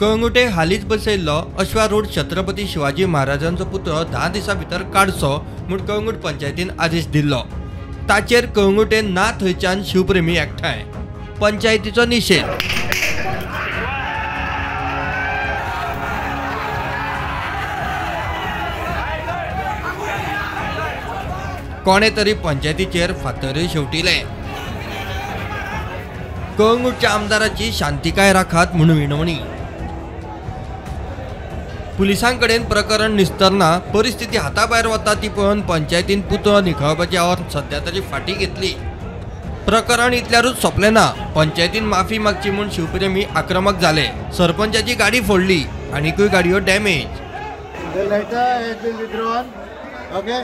कळंगुटे हालींच बसयल्लो अश्वारूढ छत्रपती शिवाजी महाराजांचो पुतळो 10 दिसां भितर काडचो म्हूण कळंगूट पंचायतीन आदेश दिल्लो। ताचेर कळंगुटे ना थंयच्यान शिवप्रेमी एकठांय, पंचायतीचो निशेध। कोणे तरी पंचायतीचेर फातरूय शेवटिले। कळंगूटच्या आमदाराची शांतिकाय राखात म्हणून विनवणी। पुलिसांकडेन प्रकरण निस्तारना परिस्थिती हाताभायर वता ती पळोवन पंचायतीन पुतळो निखळपाची आवाज सध्या तरी फाटी घेतली। प्रकरण इतल्यारूच सोंपलें ना, पंचायतीन माफी मागची म्हूण शिवप्रेमी आक्रमक जाले। सरपंचाची गाडी फोडली, आनीकूय गाडयो damage. Okay,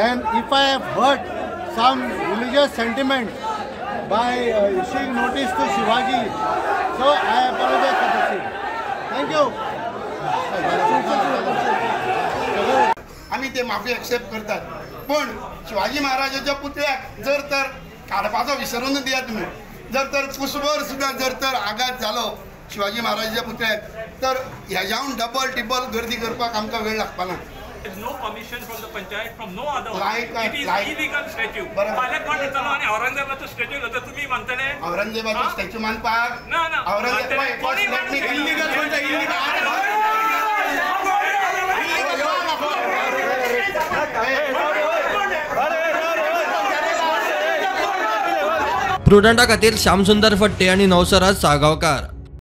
and if I have hurt some religious sentiment by issuing notice to Shivaji, so I apologize for the same. Thank you. आम्ही ते माफी एक्सेप्ट करतात, पण शिवाजी महाराजाच्या पुतळ्याक जर तर काडपाचो विसरून दिया तुम्ही। जर तर कुसभर सुद्धा जर तर आघात झालो शिवाजी महाराजाच्या पुतळ्याक, तर ह्याच्याहून डबल टिबल गर्दी करपाक आमकां वेळ लागपाना। There is no permission from the panchayat from no other one. Like it is illegal statue. पालकमंत्री चलो आणि औरंगजेबाचा स्टॅच्यू होता, तुम्ही म्हणताले औरंगजेबाचा स्टॅच्यू मानपाक ना ना औरंगजेब कोणी इल्लीगल म्हणता प्रुडंटा खातीर श्यामसुंदर फट्टे आणि नवसराज साळगांवकार।